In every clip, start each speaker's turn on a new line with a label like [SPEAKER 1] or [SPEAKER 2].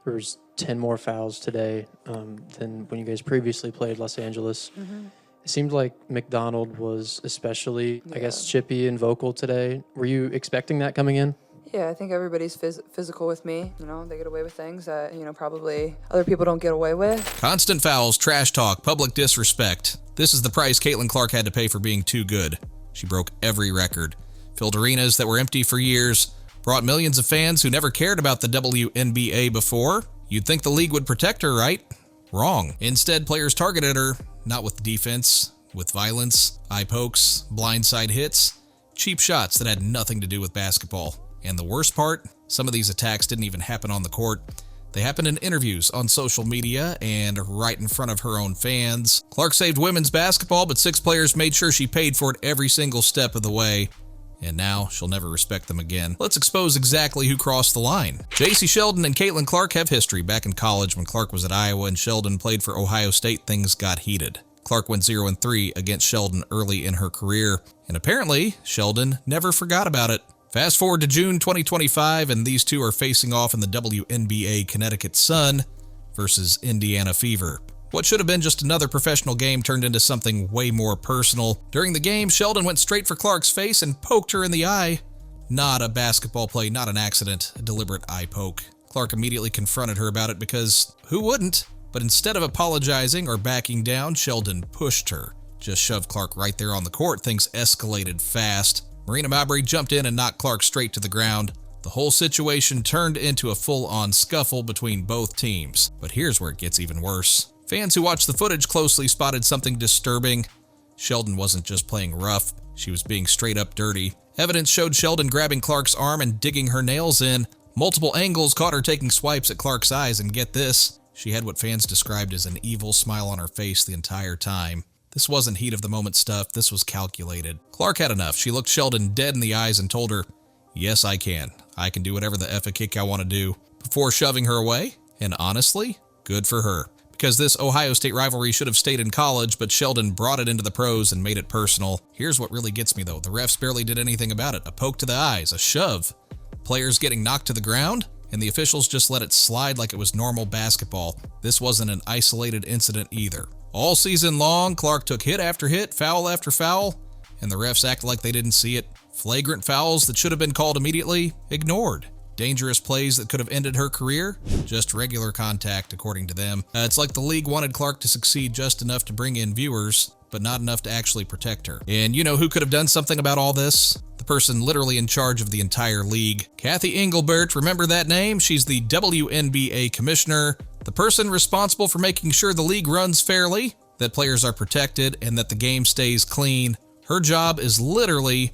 [SPEAKER 1] There's 10 more fouls today than when you guys previously played Los Angeles. It seemed like McDonald was especially, I guess, chippy and vocal today. Were you expecting that coming in?
[SPEAKER 2] Yeah, I think everybody's physical with me. They get away with things that, probably other people don't get away with.
[SPEAKER 3] Constant fouls, trash talk, public disrespect. This is the price Caitlin Clark had to pay for being too good. She broke every record, filled arenas that were empty for years, brought millions of fans who never cared about the WNBA before. You'd think the league would protect her, right? Wrong. Instead, players targeted her, not with defense, with violence, eye pokes, blindside hits, cheap shots that had nothing to do with basketball. And the worst part, some of these attacks didn't even happen on the court. They happened in interviews on social media and right in front of her own fans. Clark saved women's basketball, but 6 players made sure she paid for it every single step of the way. And now she'll never respect them again. Let's expose exactly who crossed the line. J.C. Sheldon and Caitlin Clark have history. Back in college, when Clark was at Iowa and Sheldon played for Ohio State, things got heated. Clark went 0-3 against Sheldon early in her career, and apparently Sheldon never forgot about it. Fast forward to June 2025, and these two are facing off in the WNBA Connecticut Sun versus Indiana Fever. What should have been just another professional game turned into something way more personal. During the game, Sheldon went straight for Clark's face and poked her in the eye. Not a basketball play, not an accident, a deliberate eye poke. Clark immediately confronted her about it because who wouldn't? But instead of apologizing or backing down, Sheldon pushed her. Just shoved Clark right there on the court. Things escalated fast. Marina Mabrey jumped in and knocked Clark straight to the ground. The whole situation turned into a full-on scuffle between both teams. But here's where it gets even worse. Fans who watched the footage closely spotted something disturbing. Sheldon wasn't just playing rough, she was being straight up dirty. Evidence showed Sheldon grabbing Clark's arm and digging her nails in. Multiple angles caught her taking swipes at Clark's eyes, and get this, she had what fans described as an evil smile on her face the entire time. This wasn't heat of the moment stuff, this was calculated. Clark had enough. She looked Sheldon dead in the eyes and told her, "Yes, I can. I can do whatever the F a kick I want to do," before shoving her away. And honestly, good for her. Because this Ohio State rivalry should have stayed in college, but Sheldon brought it into the pros and made it personal. Here's what really gets me though. The refs barely did anything about it. A poke to the eyes, a shove. Players getting knocked to the ground, and the officials just let it slide like it was normal basketball. This wasn't an isolated incident either. All season long, Clark took hit after hit, foul after foul, and the refs acted like they didn't see it. Flagrant fouls that should have been called immediately, ignored. Dangerous plays that could have ended her career, just regular contact according to them. It's like the league wanted Clark to succeed just enough to bring in viewers, but not enough to actually protect her. And you know who could have done something about all this? The person literally in charge of the entire league. Kathy Engelbert, remember that name? She's the WNBA commissioner, the person responsible for making sure the league runs fairly, that players are protected, and that the game stays clean. Her job is literally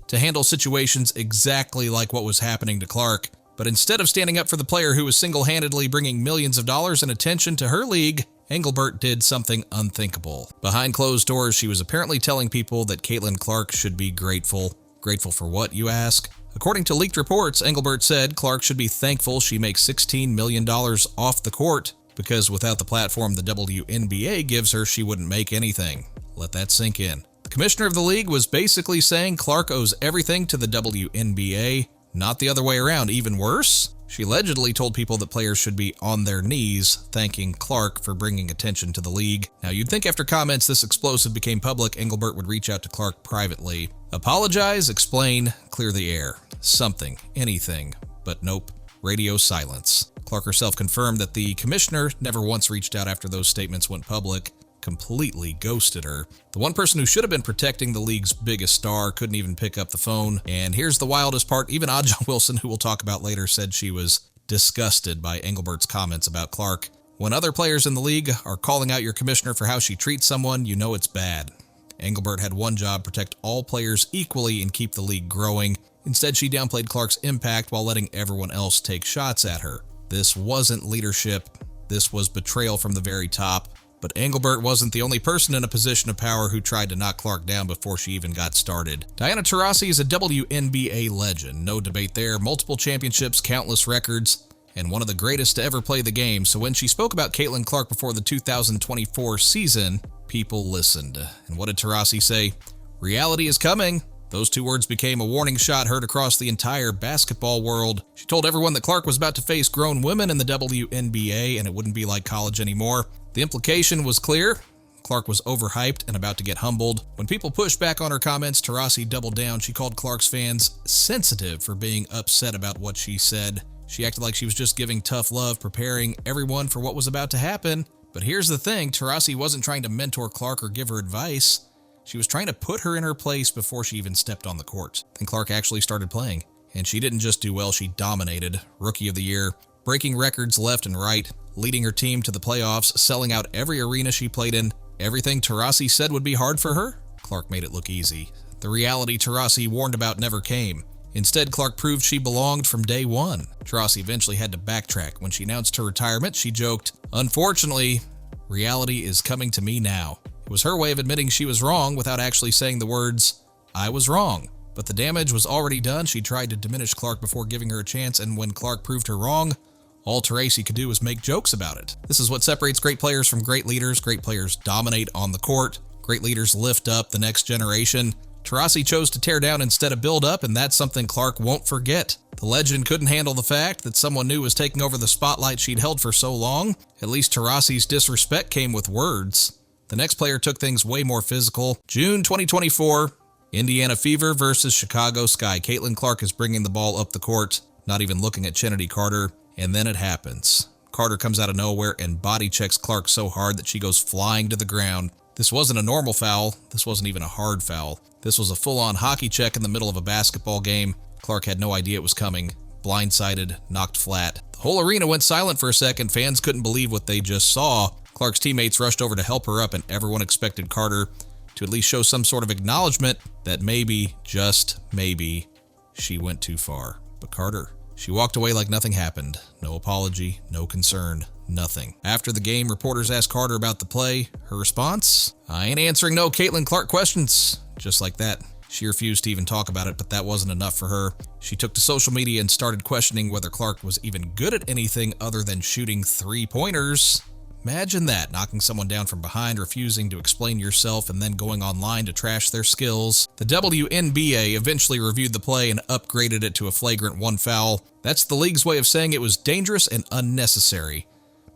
[SPEAKER 3] to handle situations exactly like what was happening to Clark. But instead of standing up for the player who was single-handedly bringing millions of dollars in attention to her league, Engelbert did something unthinkable. Behind closed doors, she was apparently telling people that Caitlin Clark should be grateful. Grateful for what, you ask? According to leaked reports, Engelbert said Clark should be thankful she makes $16 million off the court, because without the platform the WNBA gives her, she wouldn't make anything. Let that sink in. The commissioner of the league was basically saying Clark owes everything to the WNBA, not the other way around. Even worse, she allegedly told people that players should be on their knees thanking Clark for bringing attention to the league. Now, you'd think after comments this explosive became public, Engelbert would reach out to Clark privately. Apologize, explain, clear the air. Something, anything. But nope, radio silence. Clark herself confirmed that the commissioner never once reached out after those statements went public. Completely ghosted her. The one person who should have been protecting the league's biggest star couldn't even pick up the phone. And here's the wildest part. Even Adjon Wilson, who we'll talk about later, said she was disgusted by Engelbert's comments about Clark. When other players in the league are calling out your commissioner for how she treats someone, you know it's bad. Engelbert had one job: protect all players equally and keep the league growing. Instead, she downplayed Clark's impact while letting everyone else take shots at her. This wasn't leadership. This was betrayal from the very top. But Engelbert wasn't the only person in a position of power who tried to knock Clark down before she even got started. Diana Taurasi is a WNBA legend, no debate there, multiple championships, countless records, and one of the greatest to ever play the game. So when she spoke about Caitlin Clark before the 2024 season, people listened. And what did Taurasi say? Reality is coming. Those two words became a warning shot heard across the entire basketball world. She told everyone that Clark was about to face grown women in the WNBA and it wouldn't be like college anymore. The implication was clear. Clark was overhyped and about to get humbled. When people pushed back on her comments, Taurasi doubled down. She called Clark's fans sensitive for being upset about what she said. She acted like she was just giving tough love, preparing everyone for what was about to happen. But here's the thing, Taurasi wasn't trying to mentor Clark or give her advice. She was trying to put her in her place before she even stepped on the court. Then Clark actually started playing. And she didn't just do well, she dominated. Rookie of the Year, breaking records left and right, leading her team to the playoffs, selling out every arena she played in. Everything Taurasi said would be hard for her, Clark made it look easy. The reality Taurasi warned about never came. Instead, Clark proved she belonged from day one. Taurasi eventually had to backtrack. When she announced her retirement, she joked, "Unfortunately, reality is coming to me now." It was her way of admitting she was wrong without actually saying the words, "I was wrong." But the damage was already done. She tried to diminish Clark before giving her a chance, and when Clark proved her wrong, all Taurasi could do was make jokes about it. This is what separates great players from great leaders. Great players dominate on the court. Great leaders lift up the next generation. Taurasi chose to tear down instead of build up, and that's something Clark won't forget. The legend couldn't handle the fact that someone new was taking over the spotlight she'd held for so long. At least Taurasi's disrespect came with words. The next player took things way more physical. June 2024, Indiana Fever versus Chicago Sky. Caitlin Clark is bringing the ball up the court, not even looking at Chennedy Carter, and then it happens. Carter comes out of nowhere and body checks Clark so hard that she goes flying to the ground. This wasn't a normal foul. This wasn't even a hard foul. This was a full-on hockey check in the middle of a basketball game. Clark had no idea it was coming. Blindsided, knocked flat. The whole arena went silent for a second. Fans couldn't believe what they just saw. Clark's teammates rushed over to help her up, and everyone expected Carter to at least show some sort of acknowledgement that maybe, just maybe, she went too far. But Carter, she walked away like nothing happened. No apology, no concern, nothing. After the game, reporters asked Carter about the play. Her response? "I ain't answering no Caitlin Clark questions." Just like that. She refused to even talk about it, but that wasn't enough for her. She took to social media and started questioning whether Clark was even good at anything other than shooting three-pointers. Imagine that, knocking someone down from behind, refusing to explain yourself, and then going online to trash their skills. The WNBA eventually reviewed the play and upgraded it to a flagrant 1 foul. That's the league's way of saying it was dangerous and unnecessary.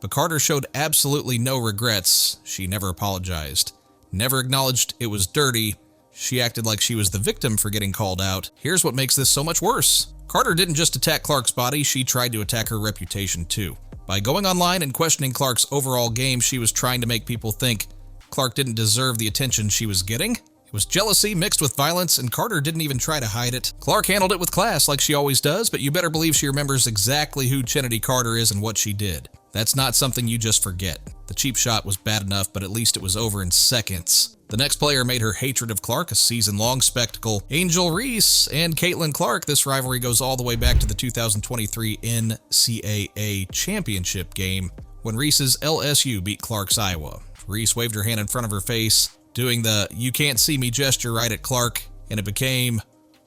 [SPEAKER 3] But Carter showed absolutely no regrets. She never apologized, never acknowledged it was dirty. She acted like she was the victim for getting called out. Here's what makes this so much worse. Carter didn't just attack Clark's body, she tried to attack her reputation too. By going online and questioning Clark's overall game, she was trying to make people think Clark didn't deserve the attention she was getting. It was jealousy mixed with violence, and Carter didn't even try to hide it. Clark handled it with class like she always does, but you better believe she remembers exactly who Chennedy Carter is and what she did. That's not something you just forget. The cheap shot was bad enough, but at least it was over in seconds. The next player made her hatred of Clark a season-long spectacle. Angel Reese and Caitlin Clark. This rivalry goes all the way back to the 2023 NCAA championship game when Reese's LSU beat Clark's Iowa. Reese waved her hand in front of her face, doing the "you can't see me" gesture right at Clark, and it became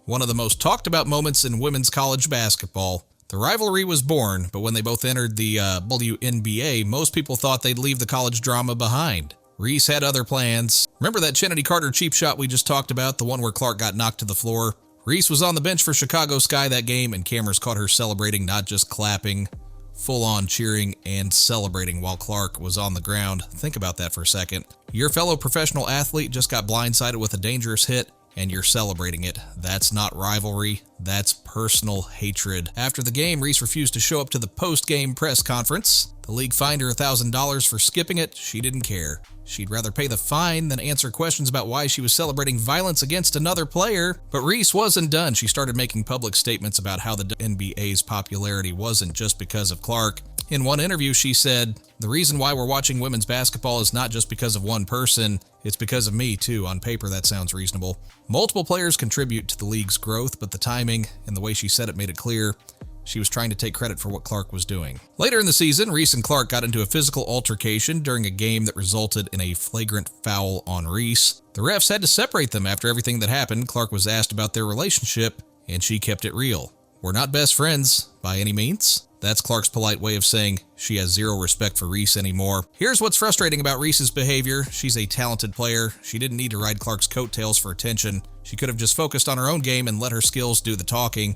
[SPEAKER 3] one of the most talked about moments in women's college basketball. The rivalry was born, but when they both entered the WNBA, most people thought they'd leave the college drama behind. Reese had other plans. Remember that Chennedy Carter cheap shot we just talked about, the one where Clark got knocked to the floor? Reese was on the bench for Chicago Sky that game, and cameras caught her celebrating, not just clapping, full-on cheering and celebrating while Clark was on the ground. Think about that for a second. Your fellow professional athlete just got blindsided with a dangerous hit, and you're celebrating it. That's not rivalry, that's personal hatred. After the game, Reese refused to show up to the post-game press conference. The league fined her $1,000 for skipping it. She didn't care. She'd rather pay the fine than answer questions about why she was celebrating violence against another player. But Reese wasn't done. She started making public statements about how the NBA's popularity wasn't just because of Clark. In one interview, she said, "The reason why we're watching women's basketball is not just because of one person, it's because of me too." On paper, that sounds reasonable. Multiple players contribute to the league's growth, but the timing and the way she said it made it clear she was trying to take credit for what Clark was doing. Later in the season, Reese and Clark got into a physical altercation during a game that resulted in a flagrant foul on Reese. The refs had to separate them after everything that happened. Clark was asked about their relationship, and she kept it real. "We're not best friends, by any means." That's Clark's polite way of saying she has zero respect for Reese anymore. Here's what's frustrating about Reese's behavior. She's a talented player. She didn't need to ride Clark's coattails for attention. She could have just focused on her own game and let her skills do the talking.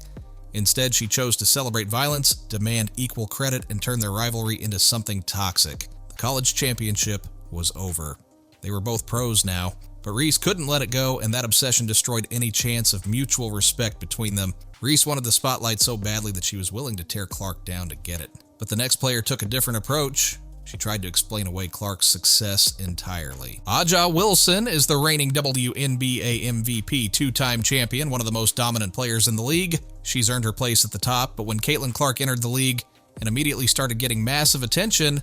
[SPEAKER 3] Instead, she chose to celebrate violence, demand equal credit, and turn their rivalry into something toxic. The college championship was over. They were both pros now, but Reese couldn't let it go, and that obsession destroyed any chance of mutual respect between them. Reese wanted the spotlight so badly that she was willing to tear Clark down to get it. But the next player took a different approach. She tried to explain away Clark's success entirely. Aja Wilson is the reigning WNBA MVP, two-time champion, one of the most dominant players in the league. She's earned her place at the top, but when Caitlin Clark entered the league and immediately started getting massive attention,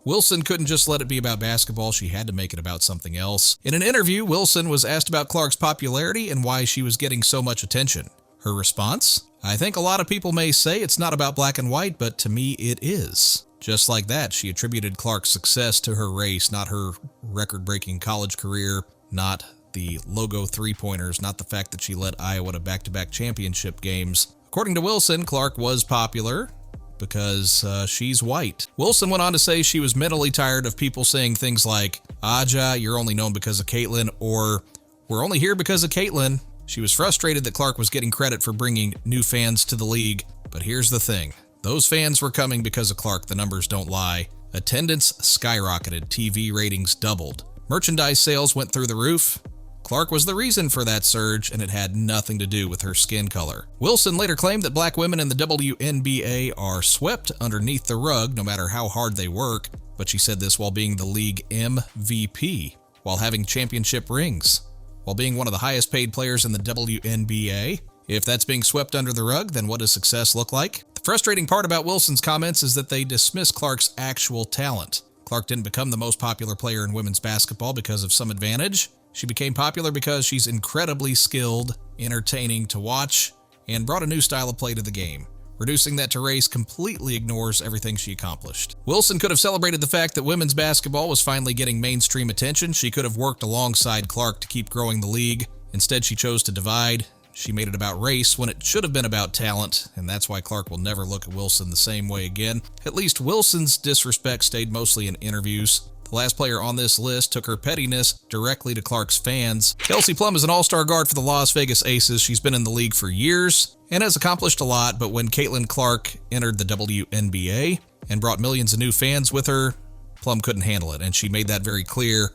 [SPEAKER 3] Wilson couldn't just let it be about basketball. She had to make it about something else. In an interview, Wilson was asked about Clark's popularity and why she was getting so much attention. Her response? I think a lot of people may say it's not about black and white, but to me it is. Just like that, she attributed Clark's success to her race, not her record-breaking college career, not the logo three-pointers, not the fact that she led Iowa to back-to-back championship games. According to Wilson, Clark was popular because she's white. Wilson went on to say she was mentally tired of people saying things like, Aja, you're only known because of Caitlin, or we're only here because of Caitlin. She was frustrated that Clark was getting credit for bringing new fans to the league. But here's the thing. Those fans were coming because of Clark, the numbers don't lie. Attendance skyrocketed, TV ratings doubled. Merchandise sales went through the roof. Clark was the reason for that surge, and it had nothing to do with her skin color. Wilson later claimed that black women in the WNBA are swept underneath the rug no matter how hard they work, but she said this while being the league MVP, while having championship rings, while being one of the highest paid players in the WNBA. If that's being swept under the rug, then what does success look like? The frustrating part about Wilson's comments is that they dismiss Clark's actual talent. Clark didn't become the most popular player in women's basketball because of some advantage. She became popular because she's incredibly skilled, entertaining to watch, and brought a new style of play to the game. Reducing that to race completely ignores everything she accomplished. Wilson could have celebrated the fact that women's basketball was finally getting mainstream attention. She could have worked alongside Clark to keep growing the league. Instead, she chose to divide. She made it about race when it should have been about talent, and that's why Clark will never look at Wilson the same way again. At least Wilson's disrespect stayed mostly in interviews. The last player on this list took her pettiness directly to Clark's fans. Kelsey Plum is an all-star guard for the Las Vegas Aces. She's been in the league for years and has accomplished a lot, but when Caitlin Clark entered the WNBA and brought millions of new fans with her, Plum couldn't handle it, and she made that very clear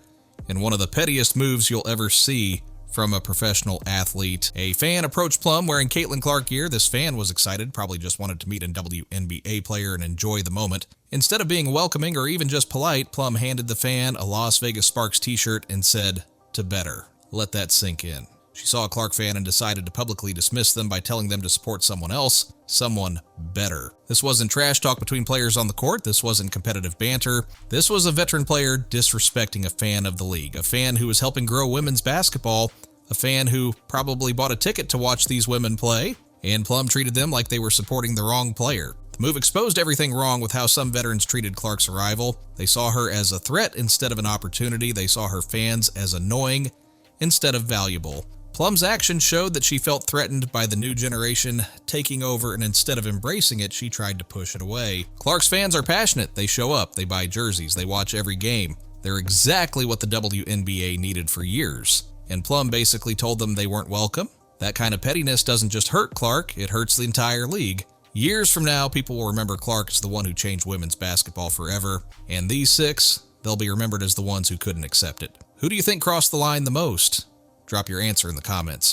[SPEAKER 3] in one of the pettiest moves you'll ever see from a professional athlete. A fan approached Plum wearing Caitlin Clark gear. This fan was excited, probably just wanted to meet a WNBA player and enjoy the moment. Instead of being welcoming or even just polite, Plum handed the fan a Las Vegas Sparks t-shirt and said, "To better." Let that sink in. She saw a Clark fan and decided to publicly dismiss them by telling them to support someone else, someone better. This wasn't trash talk between players on the court. This wasn't competitive banter. This was a veteran player disrespecting a fan of the league, a fan who was helping grow women's basketball, a fan who probably bought a ticket to watch these women play, and Plum treated them like they were supporting the wrong player. The move exposed everything wrong with how some veterans treated Clark's arrival. They saw her as a threat instead of an opportunity. They saw her fans as annoying instead of valuable. Plum's actions showed that she felt threatened by the new generation taking over, and instead of embracing it, she tried to push it away. Clark's fans are passionate. They show up, they buy jerseys, they watch every game. They're exactly what the WNBA needed for years. And Plum basically told them they weren't welcome. That kind of pettiness doesn't just hurt Clark, it hurts the entire league. Years from now, people will remember Clark as the one who changed women's basketball forever. And these six, they'll be remembered as the ones who couldn't accept it. Who do you think crossed the line the most? Drop your answer in the comments.